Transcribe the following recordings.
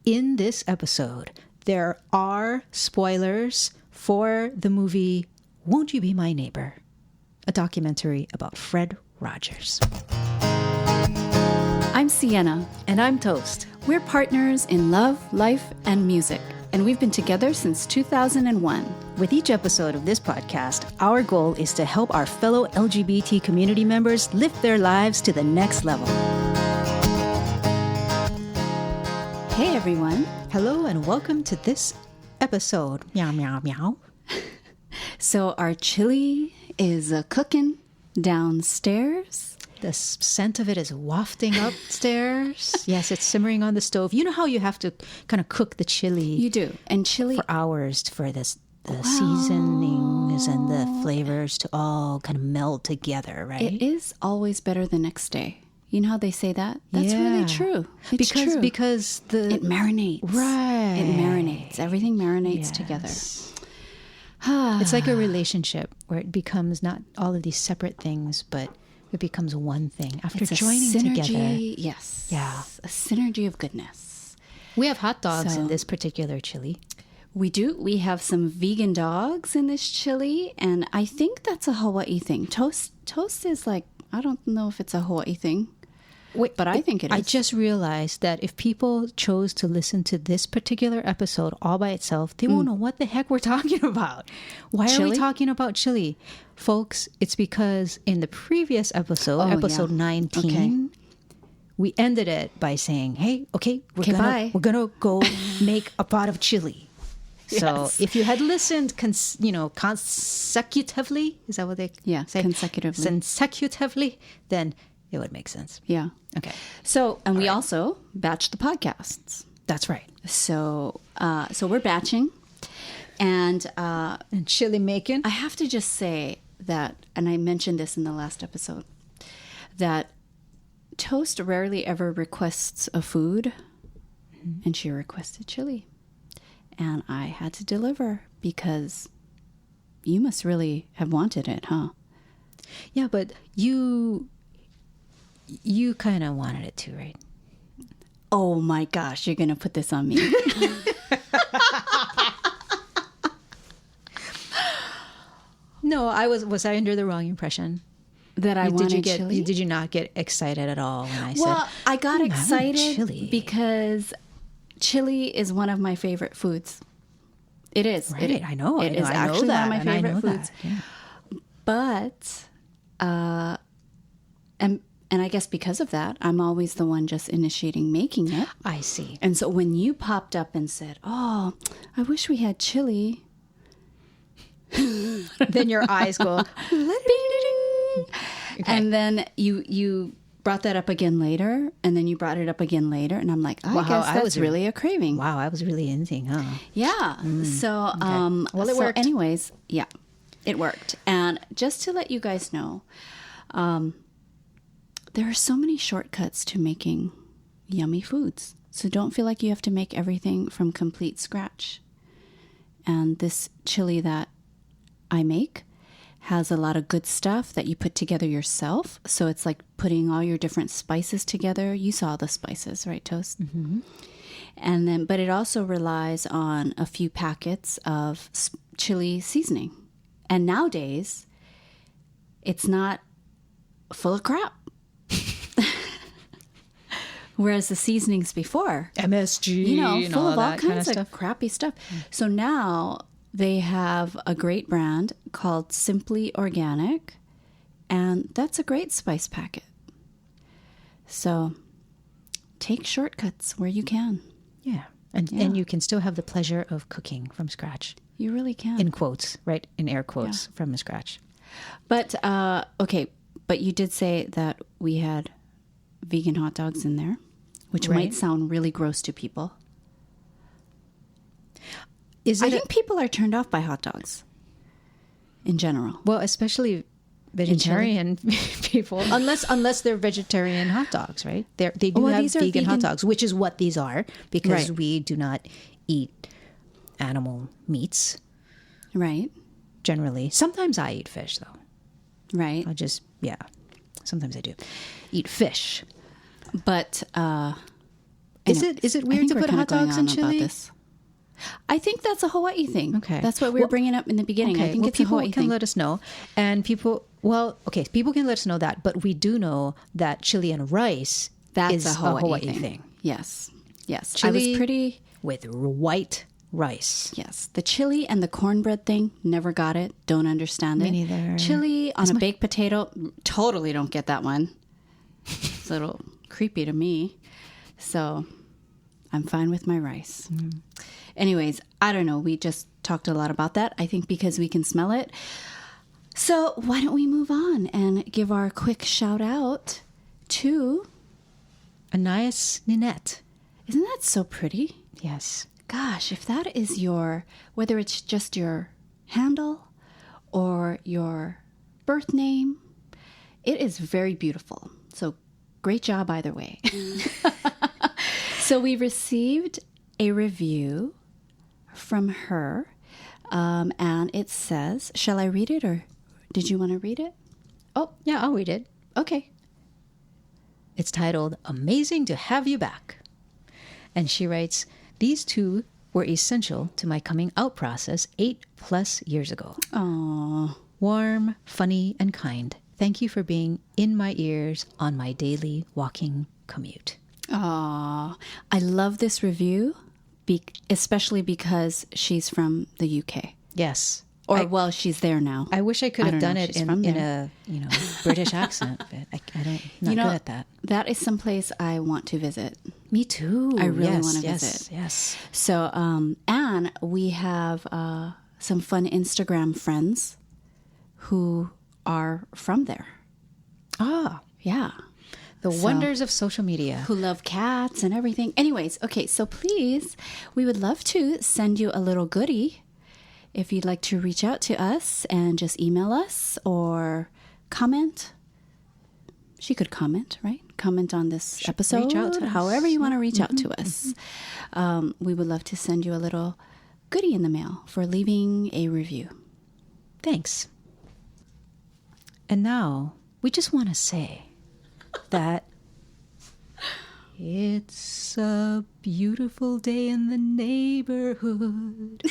in this episode, there are spoilers for the movie Won't You Be My Neighbor, a documentary about Fred Rogers. I'm Sienna. And I'm Toast. We're partners in love, life, and music, and we've been together since 2001. With each episode of this podcast, our goal is to help our fellow LGBT community members lift their lives to the next level. Hey, everyone. Hello, and welcome to this episode. Meow, meow, meow. So our chili is cooking downstairs. The scent of it is wafting upstairs. Yes, it's simmering on the stove. You know how you have to kind of cook the chili? You do. And chili for hours for this, the seasonings and the flavors to all kind of meld together, right? It is always better the next day. You know how they say that? That's really true. It's true. Because it marinates. Right. It marinates. Everything marinates together. It's like a relationship where it becomes not all of these separate things, but it becomes one thing after joining together. Yes. Yeah. A synergy of goodness. We have hot dogs in this particular chili. We do. We have some vegan dogs in this chili, and I think that's a Hawaii thing. Toast is like, I don't know if it's a Hawaii thing. Wait, but I think it is. I just realized that if people chose to listen to this particular episode all by itself, they won't know what the heck we're talking about. Why are we talking about chili? Folks, it's because in the previous episode, episode 19, we ended it by saying, hey, okay, we're gonna go make a pot of chili. So if you had listened, consecutively, is that what they say? Consecutively, then it would make sense. Yeah. Okay. So, and we also batch the podcasts. That's right. So we're batching, and chili making. I have to just say that, and I mentioned this in the last episode, that Toast rarely ever requests a food, and she requested chili, and I had to deliver because you must really have wanted it, huh? Yeah, but you kind of wanted it too, right? Oh my gosh, you're going to put this on me. No, was I under the wrong impression? That I wanted chili? Did you not get excited at all when I said? Well, I got excited because chili is one of my favorite foods. It is. Right, I know. It is actually one of my favorite foods. Yeah. But, and I guess because of that, I'm always the one just initiating making it. I see. And so when you popped up and said, oh, I wish we had chili. Then your eyes go. Okay. And then you brought that up again later. And then you brought it up again later. And I'm like, I guess that's really a craving. Wow, I was really into, huh? Yeah. So, well, it worked. Anyways, yeah, it worked. And just to let you guys know, there are so many shortcuts to making yummy foods. So don't feel like you have to make everything from complete scratch. And this chili that I make has a lot of good stuff that you put together yourself. So it's like putting all your different spices together. You saw the spices, right, Toast? Mm-hmm. And then, but it also relies on a few packets of chili seasoning. And nowadays, it's not full of crap. Whereas the seasonings before, MSG, full of all kinds kind of of stuff. crappy stuff. So now they have a great brand called Simply Organic, and that's a great spice packet. So take shortcuts where you can. Yeah. And you can still have the pleasure of cooking from scratch. You really can. In quotes, right? In air quotes, from the scratch. But, okay, but you did say that we had vegan hot dogs in there, which might sound really gross to people. I think people are turned off by hot dogs in general. Well, especially vegetarian people, unless they're vegetarian hot dogs, right? They do have vegan hot dogs, which is what these are, because we do not eat animal meats. Right. Generally. Sometimes I eat fish, though. Right. Sometimes I do eat fish. But Is it weird to put hot dogs in chili? I think that's a Hawaii thing. Okay. That's what we were bringing up in the beginning. Okay. I think it's a Hawaii thing. People can let us know. And people can let us know that. But we do know that chili and rice is a Hawaii thing. Yes. Chili I was pretty... with white rice. Yes. The chili and the cornbread thing, never got it. Don't understand it. Me neither. Chili on a baked potato, totally don't get that one. It's a little creepy to me. So I'm fine with my rice. Anyways, I don't know. We just talked a lot about that. I think because we can smell it. So why don't we move on and give our quick shout out to Anais Ninette. Isn't that so pretty? Yes. Gosh, if that is whether it's just your handle or your birth name, it is very beautiful. So great job either way. So we received a review from her, and it says, shall I read it or did you want to read it? Oh, yeah, I'll read it. Okay. It's titled, Amazing to Have You Back. And she writes, these two were essential to my coming out process 8+ years ago. Aww. Warm, funny, and kind. Thank you for being in my ears on my daily walking commute. Aww. I love this review, especially because she's from the UK. Yes. Or, she's there now. I wish I could have done it in a British accent, but I'm not good at that. That is someplace I want to visit. Me too. I really want to visit. Yes. So, and we have some fun Instagram friends who are from there. Ah. Yeah. The wonders of social media. Who love cats and everything. Anyways, okay, so please, we would love to send you a little goodie. If you'd like to reach out to us and just email us or comment. She could comment, right? Comment on this episode. Reach out to us. However you want to reach out to us. We would love to send you a little goodie in the mail for leaving a review. Thanks. And now, we just want to say that it's a beautiful day in the neighborhood.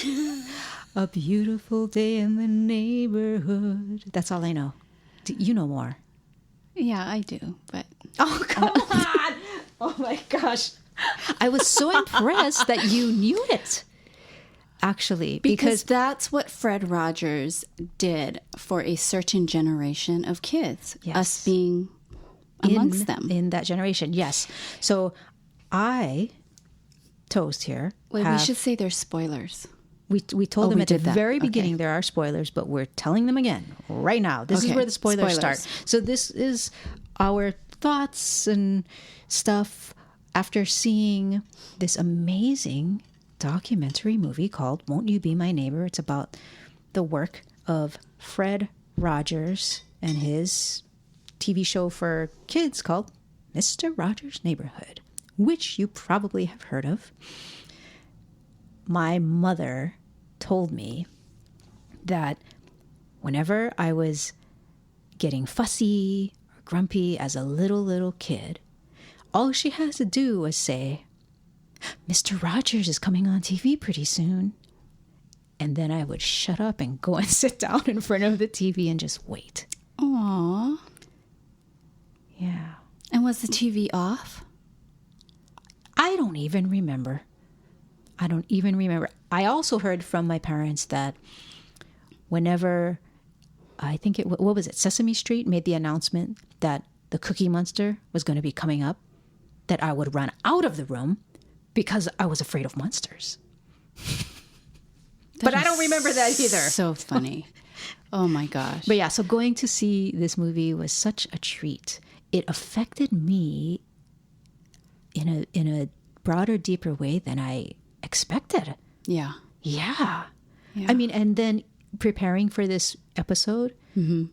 A beautiful day in the neighborhood. That's all I know. You know more. Yeah, I do, but... Oh, come on! Oh, my gosh. I was so impressed that you knew it. Actually, because that's what Fred Rogers did for a certain generation of kids. Yes. Us being amongst them. In that generation, yes. So I, Toast here... Wait, we should say there's spoilers. We told them at the very beginning there are spoilers, but we're telling them again right now. This is where the spoilers start. So this is our thoughts and stuff after seeing this amazing documentary movie called Won't You Be My Neighbor? It's about the work of Fred Rogers and his TV show for kids called Mr. Rogers' Neighborhood, which you probably have heard of. My mother told me that whenever I was getting fussy or grumpy as a little kid, all she had to do was say, Mr. Rogers is coming on TV pretty soon. And then I would shut up and go and sit down in front of the TV and just wait. Aww. Yeah. And was the TV off? I don't even remember. I also heard from my parents that whenever, I think what was it, Sesame Street made the announcement that the Cookie Monster was going to be coming up, that I would run out of the room because I was afraid of monsters. But I don't remember that either. So funny. Oh my gosh. But yeah, so going to see this movie was such a treat. It affected me in a broader, deeper way than I expected. Yeah. I mean, and then preparing for this episode,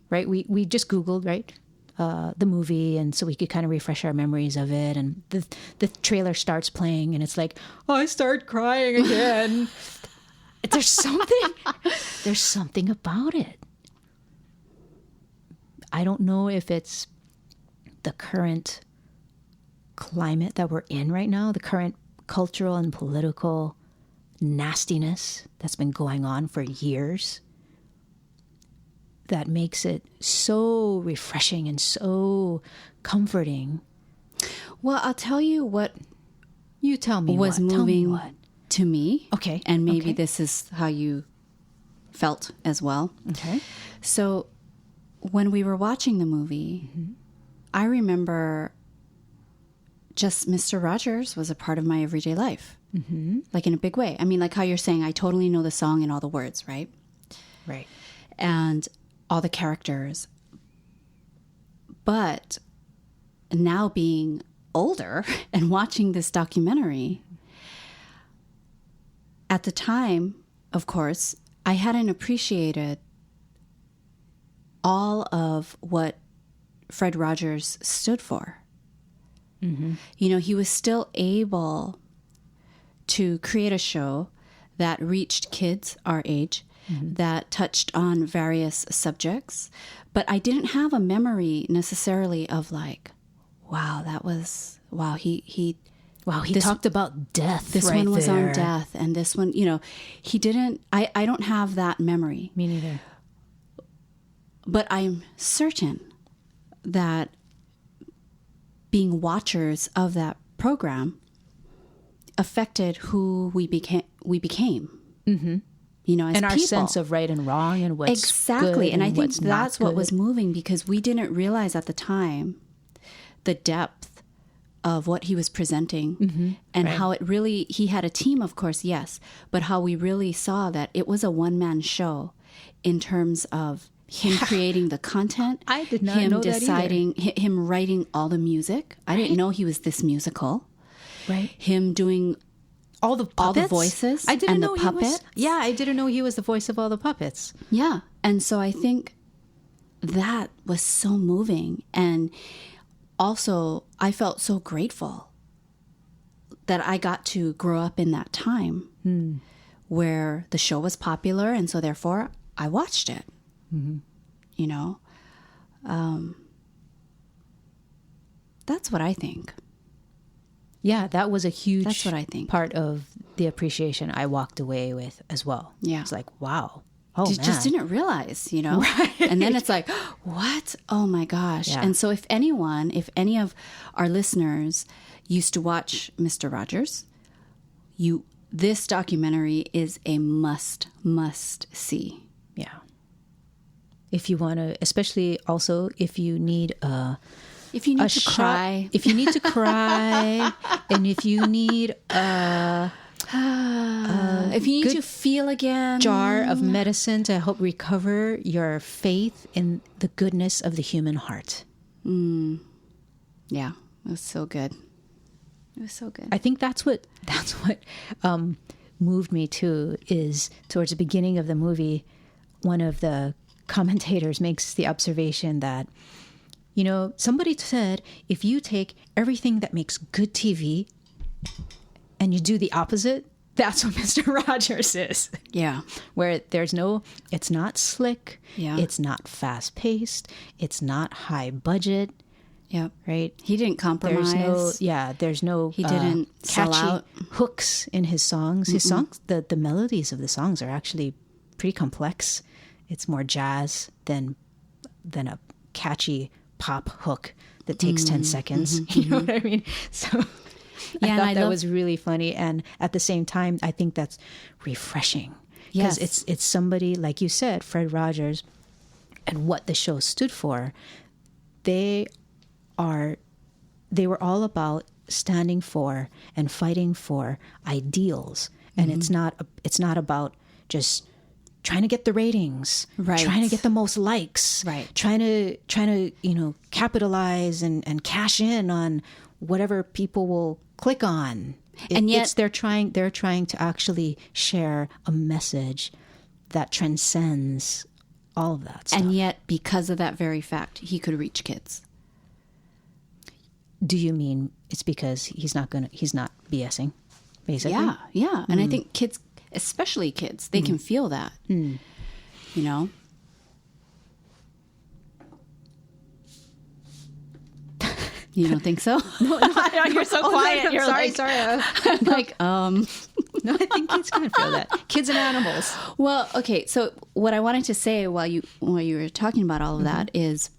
right? We just Googled, right? The movie, and so we could kind of refresh our memories of it. And the trailer starts playing, and it's like, oh, I start crying again. There's something about it. I don't know if it's the current climate that we're in right now, the current cultural and political nastiness that's been going on for years that makes it so refreshing and so comforting. Well, I'll tell you what you tell me was what. moving Tell me what. to me. Okay. And maybe this is how you felt as well. Okay. So when we were watching the movie, I remember just Mr. Rogers was a part of my everyday life, like in a big way. I mean, like how you're saying, I totally know the song and all the words, right? Right. And all the characters. But now being older and watching this documentary, at the time, of course, I hadn't appreciated all of what Fred Rogers stood for. You know, he was still able to create a show that reached kids our age, that touched on various subjects. But I didn't have a memory necessarily of like, wow, he talked about death. This right one was there. on death, and this one, you know, he didn't. I don't have that memory. Me neither. But I'm certain that being watchers of that program affected who we became. You know, as and our people. sense of right and wrong and what's exactly. good And I think what's that's not what was good. moving, because we didn't realize at the time the depth of what he was presenting and how it really, he had a team, of course, yes, but how we really saw that it was a one-man show in terms of him creating the content. I did not him know that deciding, him writing all the music. I didn't know he was this musical. Right. Him doing all the puppets? all the voices I didn't and know the he was. puppets. Yeah, I didn't know he was the voice of all the puppets. Yeah. And so I think that was so moving. And also, I felt so grateful that I got to grow up in that time where the show was popular. And so therefore, I watched it. You know? That's what I think. Yeah, that was a huge That's what I think. part of the appreciation I walked away with as well. Yeah. It's like, wow. Oh, man. Just didn't realize, you know? Right. And then it's like, what? Oh my gosh. Yeah. And so if any of our listeners used to watch Mr. Rogers, this documentary is a must see. Yeah. If you want to, especially also if you need If you need to cry. If you need to cry, and if you need if you need to feel again. jar of medicine to help recover your faith in the goodness of the human heart. Yeah, it was so good. It was so good. I think that's what moved me too, is towards the beginning of the movie, one of the commentators makes the observation that, you know, somebody said, if you take everything that makes good TV and you do the opposite, that's what Mr. Rogers is. Yeah. Where it's not slick. Yeah. It's not fast paced. It's not high budget. Yep. Right. He didn't compromise. There's no He didn't sell catchy out. hooks in his songs. His songs, the melodies of the songs are actually pretty complex. It's more jazz than a catchy pop hook that takes 10 seconds. You know what I mean? So Yeah, I thought that was really funny. And at the same time, I think that's refreshing. Because Yes. it's somebody, like you said, Fred Rogers, and what the show stood for. They were all about standing for and fighting for ideals. And it's not about just trying to get the ratings, Right. trying to get the most likes, Right. trying to capitalize and cash in on whatever people will click on. And yet they're trying to actually share a message that transcends all of that stuff. And yet, because of that very fact, he could reach kids. Do you mean it's because he's not BSing, basically? Yeah. And I think kids, especially kids, they can feel that. You know? You don't think so? No, you're so quiet. No, you're sorry, like, sorry. I'm like, No, I think kids kind of feel that. Kids and animals. Well, okay. So what I wanted to say while you were talking about all of that is,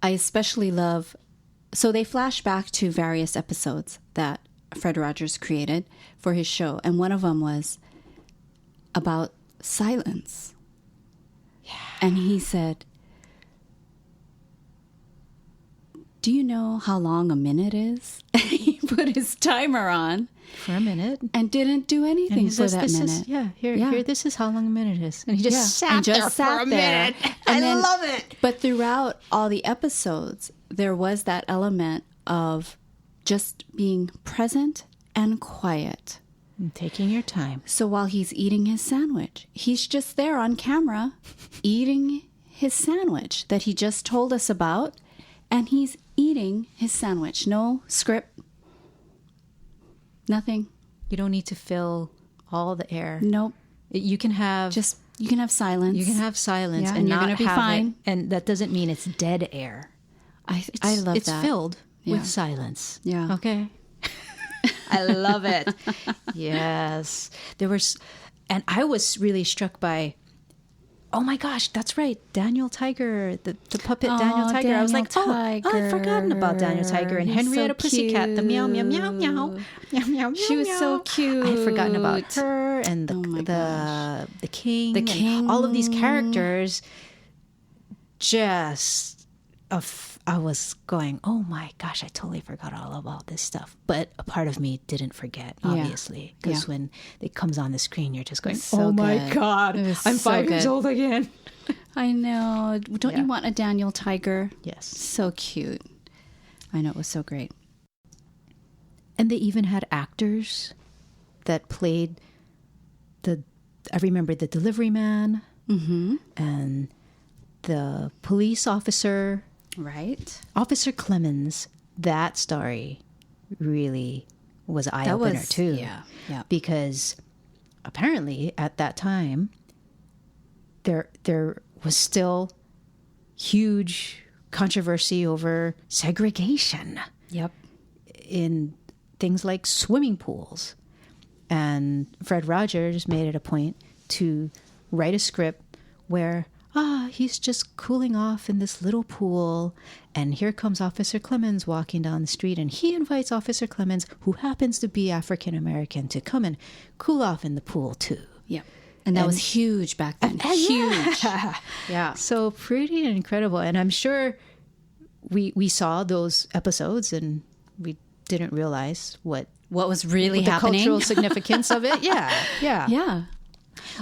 I especially love. So they flash back to various episodes that Fred Rogers created for his show, and one of them was about silence. Yeah. And he said, "Do you know how long a minute is?" He put his timer on for a minute and didn't do anything for that minute. Here, this is how long a minute is. And he just sat there for a minute. And I love it. But throughout all the episodes, there was that element of just being present and quiet. And taking your time. So while he's eating his sandwich, he's just there on camera eating his sandwich that he just told us about. And he's eating his sandwich. No script. Nothing. You don't need to fill all the air. Nope. You can have silence. You can have silence, and you're not gonna be have fine. it, and that doesn't mean it's dead air. I love it's that. It's filled with silence. Yeah. Okay. I love it. Yes. And I was really struck by, oh my gosh, that's right. Daniel Tiger, the puppet Daniel Tiger. I was like, I'd forgotten about Daniel Tiger and Henrietta Pussycat, the meow, meow, meow, meow, meow, meow. She was so cute. I had forgotten about her and the king. And all of these characters. I was going, oh my gosh, I totally forgot all about this stuff. But a part of me didn't forget, obviously. Because when it comes on the screen, you're just going, so my God, I'm 5 years old again. I know. Don't you want a Daniel Tiger? Yes. So cute. I know, it was so great. And they even had actors that played I remember the delivery man and the police officer. Right. Officer Clemens, that story really was an eye-opener too. Yeah. Because apparently at that time, there was still huge controversy over segregation. Yep. In things like swimming pools. And Fred Rogers made it a point to write a script where he's just cooling off in this little pool, and here comes Officer Clemens walking down the street, and he invites Officer Clemens, who happens to be African American, to come and cool off in the pool too. Yeah. And that was huge back then. Huge. Yeah. So pretty incredible. And I'm sure we saw those episodes and we didn't realize what was really happening. The cultural significance of it. Yeah.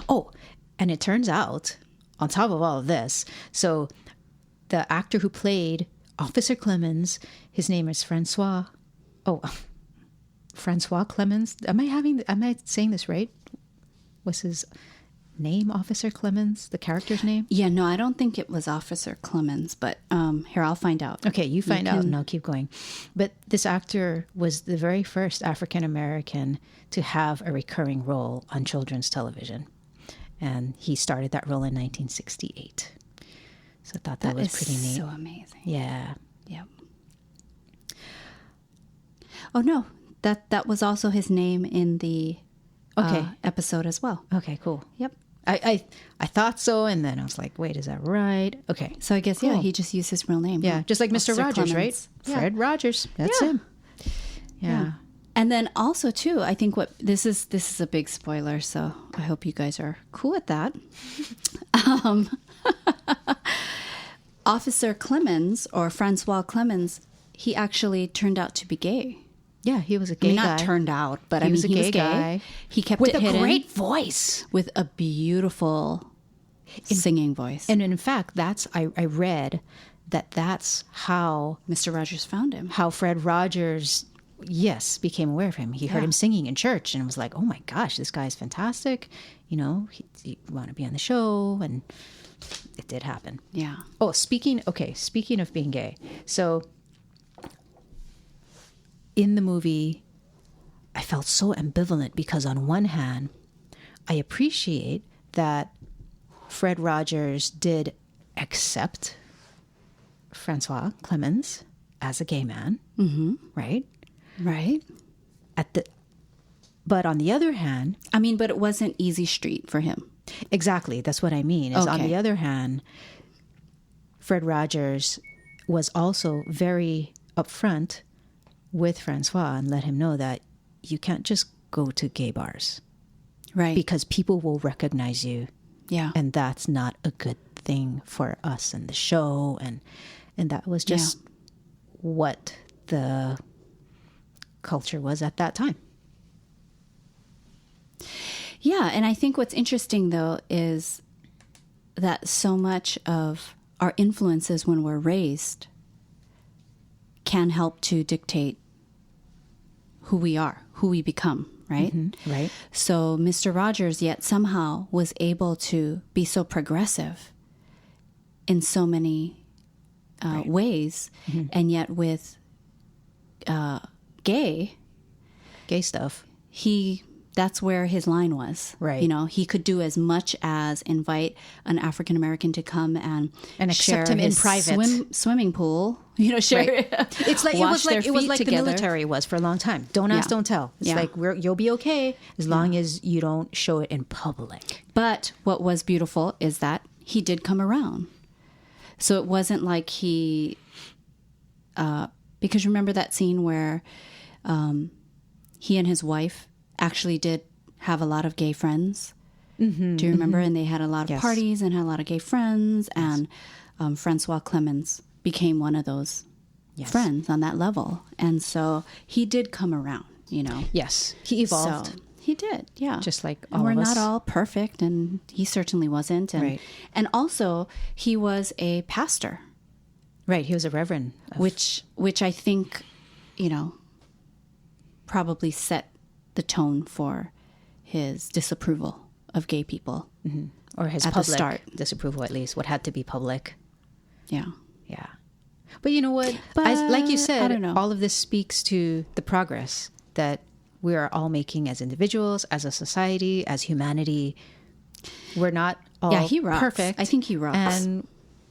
Oh, and it turns out, on top of all of this, so the actor who played Officer Clemens, his name is Francois Clemens. Am I saying this right? What's his name? Officer Clemens, the character's name? Yeah, no, I don't think it was Officer Clemens, but here, I'll find out. Okay, you find out and I'll keep going. But this actor was the very first African American to have a recurring role on children's television. And he started that role in 1968. So I thought that was pretty neat. So amazing. Yeah. Yep. Oh, no. That was also his name in the episode as well. Okay, cool. Yep. I thought so, and then I was like, wait, is that right? Okay. So I guess, cool. He just used his real name. Yeah, just like Mr. Rogers, Clemens. Right? Yeah. Fred Rogers. That's him. Yeah. And then also, too, I think this is a big spoiler, so I hope you guys are cool with that. Officer Clemens, or Francois Clemens, he actually turned out to be gay. Yeah, he was a gay guy. Not turned out, but he was a gay gay guy. He kept with it hidden. With a great voice. With a beautiful singing voice. And in fact, I read that's how Mr. Rogers found him. How Fred Rogers, became aware of him. He heard him singing in church and was like, oh my gosh, this guy's fantastic. You know, he want to be on the show, and it did happen. Yeah. Oh, speaking of being gay. So in the movie, I felt so ambivalent because on one hand, I appreciate that Fred Rogers did accept Francois Clemens as a gay man, right? Right. But on the other hand, I mean, but it wasn't easy street for him. exactly. That's what I mean. Is on the other hand, Fred Rogers was also very upfront with Francois and let him know that you can't just go to gay bars. Right. Because people will recognize you. Yeah. And that's not a good thing for us and the show. And that was just what the culture was at that time. Yeah. And I think what's interesting, though, is that so much of our influences when we're raised can help to dictate who we are, who we become, right? Right. So Mr. Rogers yet somehow was able to be so progressive in so many ways, and yet with gay stuff, that's where his line was. Right. You know, he could do as much as invite an African American to come and accept him in private swimming pool. You know, share. Right. It's like it was like the military was for a long time. Don't ask, don't tell. It's like you'll be okay as long as you don't show it in public. But what was beautiful is that he did come around. So it wasn't like he, because remember that scene where he and his wife actually did have a lot of gay friends. Do you remember? And they had a lot of parties and had a lot of gay friends. And Francois Clemens became one of those friends on that level. And so he did come around, you know. Yes, he evolved. So he did, yeah. Just like all of us. We're not all perfect, and he certainly wasn't. And, and also, he was a pastor. Right, he was a reverend. Which I think, you know, probably set the tone for his disapproval of gay people. Or his public disapproval, at least. What had to be public. Yeah. Yeah. But you know what? Like you said, all of this speaks to the progress that we are all making as individuals, as a society, as humanity. We're not all he rocks. perfect. I think he rocks. And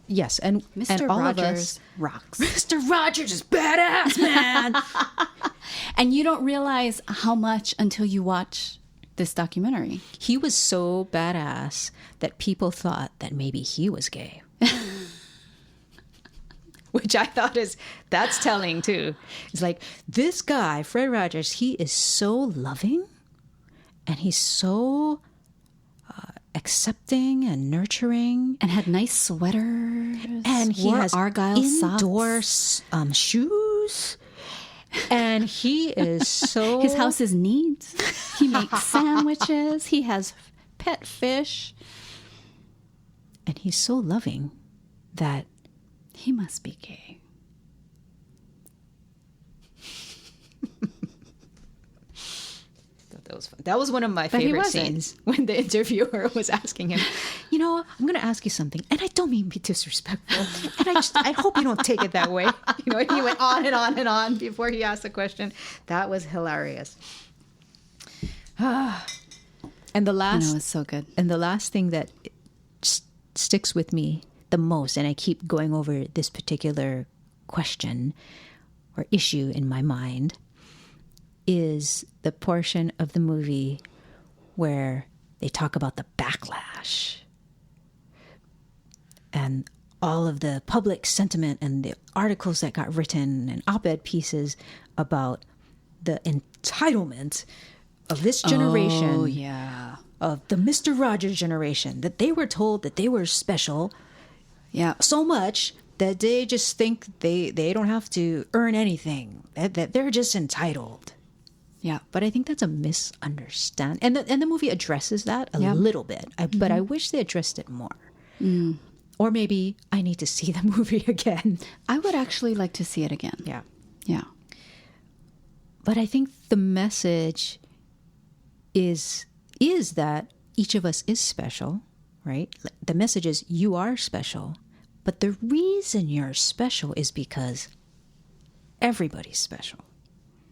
yes, and Mr. all Rogers of us rocks. Mr. Rogers is badass, man. And you don't realize how much until you watch this documentary. He was so badass that people thought that maybe he was gay. Which I thought that's telling too. It's like, this guy, Fred Rogers, he is so loving and he's so accepting and nurturing. And had nice sweaters. And he has Argyle indoor shoes. And he is so... His house is neat. He makes sandwiches. He has pet fish. And he's so loving that... He must be gay. That was fun. That was one of my favorite scenes when the interviewer was asking him, you know, I'm going to ask you something, and I don't mean to be disrespectful, and I hope you don't take it that way. You know, and he went on and on and on before he asked the question. That was hilarious. And the last, it was so good. And the last thing that sticks with me the most, and I keep going over this particular question or issue in my mind, is the portion of the movie where they talk about the backlash and all of the public sentiment and the articles that got written and op-ed pieces about the entitlement of this generation. Oh, yeah. Of the Mr. Rogers generation, that they were told that they were special so much that they just think they don't have to earn anything, that they're just entitled. Yeah. But I think that's a misunderstanding. And the movie addresses that a little bit. But I wish they addressed it more. Or maybe I need to see the movie again. I would actually like to see it again. Yeah. Yeah. But I think the message is that each of us is special, right? The message is you are special. But the reason you're special is because everybody's special.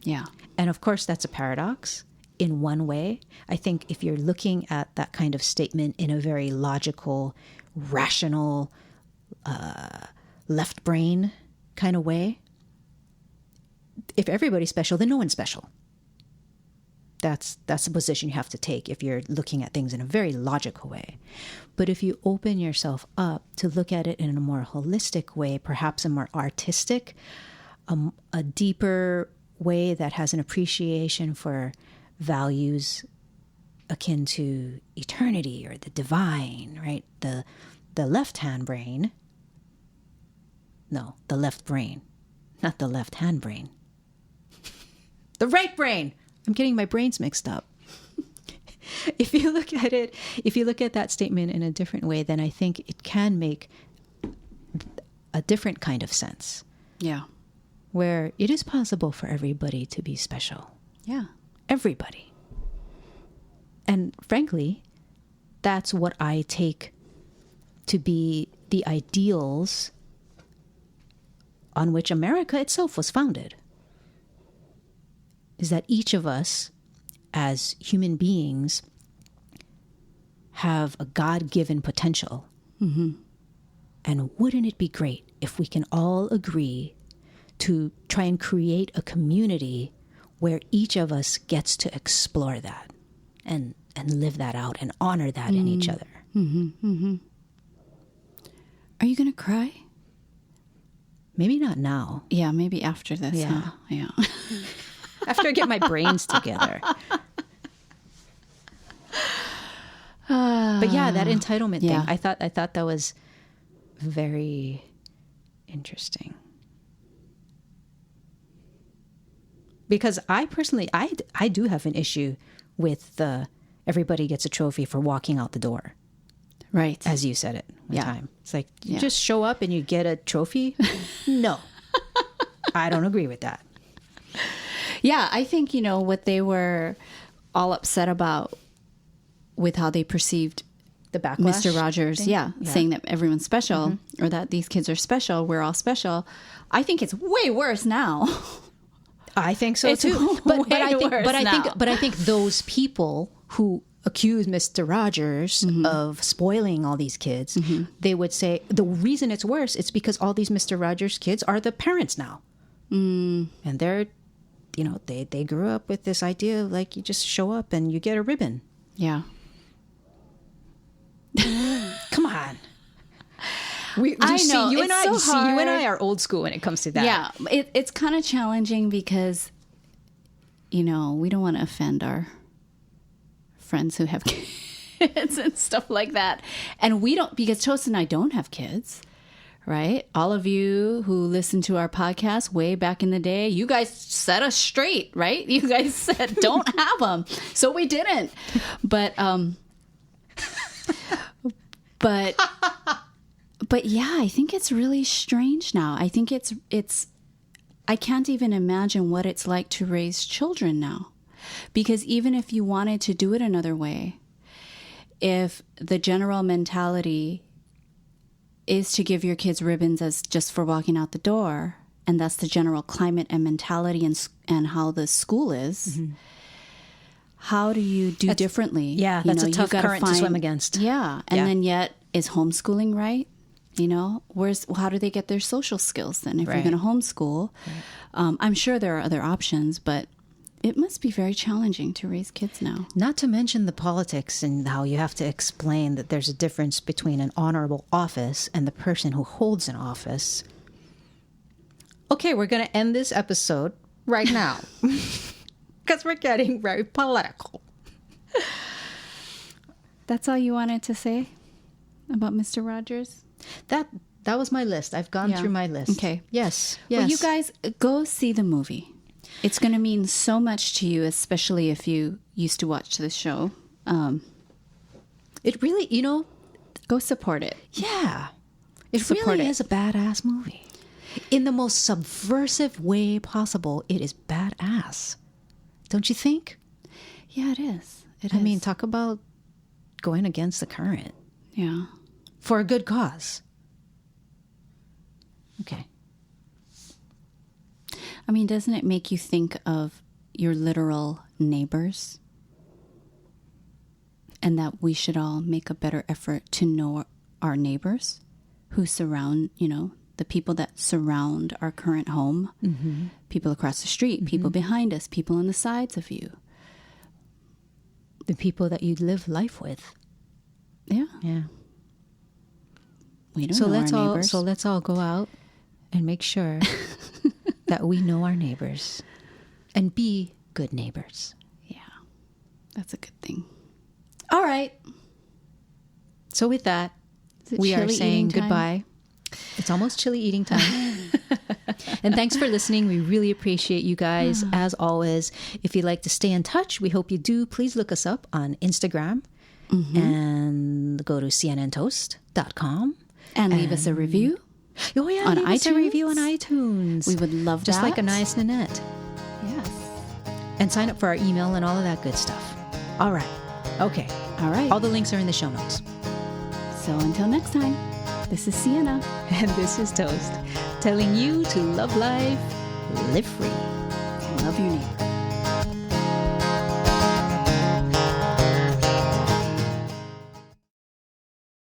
Yeah. And of course, that's a paradox in one way. I think if you're looking at that kind of statement in a very logical, rational, left brain kind of way, if everybody's special, then no one's special. That's the position you have to take if you're looking at things in a very logical way. But if you open yourself up to look at it in a more holistic way, perhaps a more artistic, a deeper way that has an appreciation for values akin to eternity or the divine, right? The left-hand brain. No, the left brain, not the left-hand brain. The right brain. I'm getting my brains mixed up. If you look at that statement in a different way, then I think it can make a different kind of sense. Yeah. Where it is possible for everybody to be special. Yeah. Everybody. And frankly, that's what I take to be the ideals on which America itself was founded. Is that each of us as human beings have a God-given potential. Mm-hmm. And wouldn't it be great if we can all agree to try and create a community where each of us gets to explore that and live that out and honor that in each other. Mm-hmm. Mm-hmm. Are you going to cry? Maybe not now. Yeah, maybe after this. Yeah. Huh? Yeah. After I get my brains together. But yeah, that entitlement thing, I thought that was very interesting. Because I personally, I do have an issue with everybody gets a trophy for walking out the door. Right. As you said it one time. It's like, you just show up and you get a trophy? No. I don't agree with that. Yeah, I think, what they were all upset about with how they perceived the backlash, Mr. Rogers, saying that everyone's special or that these kids are special, we're all special. I think it's way worse now. I think so It's too. But I think those people who accuse Mr. Rogers of spoiling all these kids, they would say the reason it's worse, it's because all these Mr. Rogers kids are the parents now. And they're, they grew up with this idea of like you just show up and you get a ribbon. Yeah. Come on. You and I are old school when it comes to that. Yeah, it's kind of challenging because, we don't want to offend our friends who have kids and stuff like that. And we don't, because Toast and I don't have kids, right? All of you who listened to our podcast way back in the day, you guys set us straight, right? You guys said, don't have them. So we didn't. But yeah, I think it's really strange now. I think I can't even imagine what it's like to raise children now. Because even if you wanted to do it another way, if the general mentality is to give your kids ribbons as just for walking out the door, and that's the general climate and mentality and how the school is, how do you do differently? Yeah, that's a tough current to swim against. Yeah, and then yet, is homeschooling right? How do they get their social skills then if you're going to homeschool? Right. I'm sure there are other options, but it must be very challenging to raise kids now. Not to mention the politics and how you have to explain that there's a difference between an honorable office and the person who holds an office. Okay, we're going to end this episode right now because we're getting very political. That's all you wanted to say about Mr. Rogers? That was my list. I've gone through my list. Okay. Yes. Well, you guys, go see the movie. It's going to mean so much to you, especially if you used to watch the show. It really, go support it. Yeah. It really is a badass movie. In the most subversive way possible, it is badass. Don't you think? Yeah, it is. I mean, talk about going against the current. Yeah. For a good cause. Okay. I mean, doesn't it make you think of your literal neighbors? And that we should all make a better effort to know our neighbors who surround, the people that surround our current home, people across the street, people behind us, people on the sides of you. The people that you live life with. Yeah. Yeah. We don't know our neighbors. So let's all go out and make sure that we know our neighbors and be good neighbors. Yeah. That's a good thing. All right. So with that, we are saying goodbye. It's almost chili eating time. And thanks for listening. We really appreciate you guys. As always, if you'd like to stay in touch, we hope you do. Please look us up on Instagram and go to cnntoast.com. And leave us a review. Oh, yeah. On leave iTunes? us a review on iTunes. We would love Just that. like Anais Nanette. Yes. And sign up for our email and all of that good stuff. All right. Okay. All right. All the links are in the show notes. So until next time, this is Sienna. And this is Toast, telling you to love life, live free, and love your neighbor.